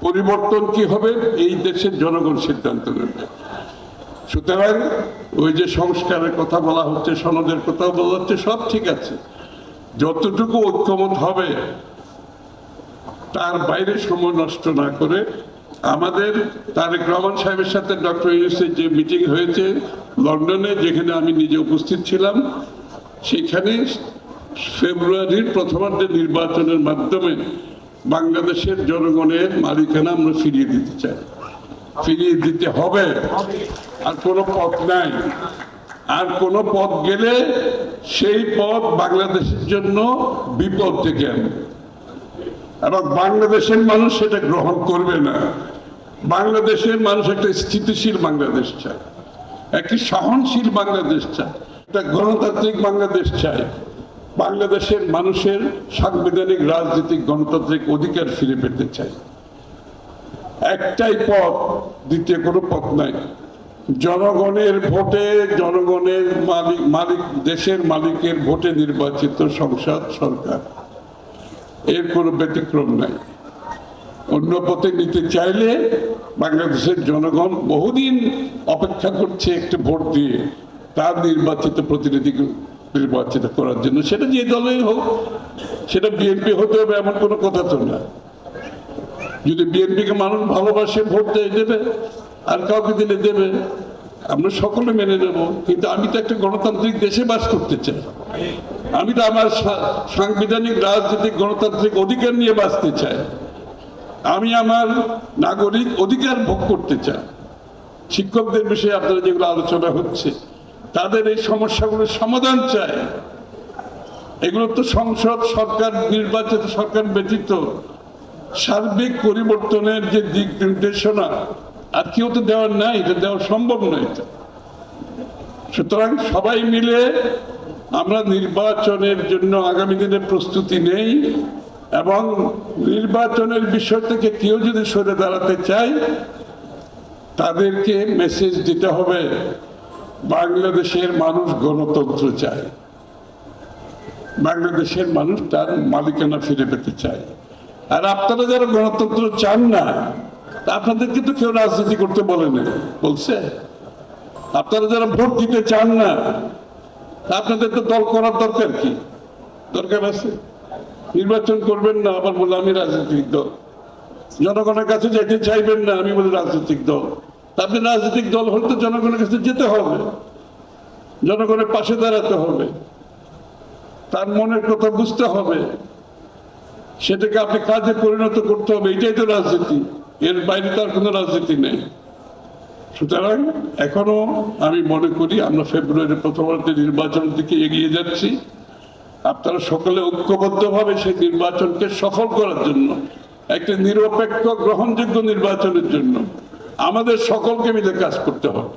পরিবর্তন কি হবে এই দেশের জনগণ সিদ্ধান্ত নেবে। সুতরাং ওই যে সংস্কারের কথা বলা হচ্ছে, সনদের কথা বলা হচ্ছে, সব ঠিক আছে, যতটুকু ঐক্যমত হবে তার বাইরে সময় নষ্ট না করে আমাদের তারেক রহমান সাহেবের সাথে ডক্টর ইউনূসের যে মিটিং হয়েছে লন্ডনে, যেখানে আমি নিজে উপস্থিত ছিলাম, সেখানে ফেব্রুয়ারির প্রথমার্ধে নির্বাচনের মাধ্যমে বাংলাদেশের জনগণের মালিকানা আমরা ফিরিয়ে দিতে চাই, ফিরিয়ে দিতে হবে। আর কোনো পথ নাই, আর কোনো পথ গেলে সেই পথ বাংলাদেশের জন্য বিপদ ডেকে আনবে এবং বাংলাদেশের মানুষ সেটা গ্রহণ করবে না। বাংলাদেশের মানুষ একটা স্থিতিশীল বাংলাদেশ চায়, একটি সহনশীল বাংলাদেশ চায়, একটা গণতান্ত্রিক বাংলাদেশ চায়। বাংলাদেশের মানুষের সাংবিধানিক রাজনৈতিক গণতান্ত্রিক অধিকার ফিরে পেতে চায়। একটাই পথ, দ্বিতীয় কোনো পথ নাই। জনগণের ভোটে, জনগণের মালিক দেশের মালিকের ভোটে নির্বাচিত সংসদ সরকার, এর কোনো ব্যতিক্রম নাই। অন্য পথে নিতে চাইলে বাংলাদেশের জনগণ বহুদিন অপেক্ষা করছে একটু ভোট দিয়ে তার নির্বাচিত প্রতিনিধি নির্বাচিত করার জন্য। সেটা যে দলেই হোক, সেটা বিএনপি হতে হবে এমন কোনো কথা তো না। যদি বিএনপিকে মানুষ ভালোবাসে ভোট দেবে, আর কাউকে দিলে দেবে, আমরা সকলে মেনে নেব। কিন্তু আমি তো একটা গণতান্ত্রিক দেশে বাস করতে চাই, আমি তো আমার সাংবিধানিক রাজনৈতিক গণতান্ত্রিক অধিকার নিয়ে বাঁচতে চাই, আমি আমার নাগরিক অধিকার ভোগ করতে চাই। শিক্ষকদের বিষয়ে আপনারা যেগুলো আলোচনা হচ্ছে, তাদের এই সমস্যাগুলোর সমাধান চাই। এগুলো তো সংসদ সরকার, নির্বাচিত সরকার ব্যতীত সার্বিক পরিবর্তনের যে দিক নির্দেশনা আর কেউ তো দেওয়ার নাই, এটা দেওয়া সম্ভব নয়। সুতরাং সবাই মিলে আমরা নির্বাচনের জন্য আগামী দিনে প্রস্তুতি নেই, এবং নির্বাচনের বিষয় থেকে কেউ যদি সরে দাঁড়াতে চায় তাদেরকে মেসেজ দিতে হবে বাংলাদেশের মানুষ গণতন্ত্র চায়, বাংলাদেশের মানুষ তার মালিকানা ফিরে পেতে চায়। আর আপনারা যারা গণতন্ত্র চান না, আপনাদেরকে তো কেউ রাজনীতি করতে বলেনি, বলছে? আপনারা যারা ভোট দিতে চান না, আপনাদের তো দল করার দরকার কি? দরকার আছে? নির্বাচন করবেন না, আবার বলে আমি রাজনৈতিক দল। জনগণের কাছে যেতে চাইবেন না, আমি বলি রাজনৈতিক দল। আপনি রাজনৈতিক দল হলে তো জনগণের কাছে যেতে হবে, জনগণের পাশে দাঁড়াতে হবে, তার মনের কথা বুঝতে হবে, সেটাকে আপনি কাজে পরিণত করতে হবে। এটাই তো রাজনীতি, এর বাইরে তো আর কোনো রাজনীতি নেই। সুতরাং এখনো আমি মনে করি আমরা ফেব্রুয়ারির প্রথমার্ধে নির্বাচনের দিকে এগিয়ে যাচ্ছি। আপনারা সকলে ঐক্যবদ্ধভাবে সেই নির্বাচনকে সফল করার জন্য, একটা নিরপেক্ষ গ্রহণযোগ্য নির্বাচনের জন্য আমাদের সকলকে মিলে কাজ করতে হবে।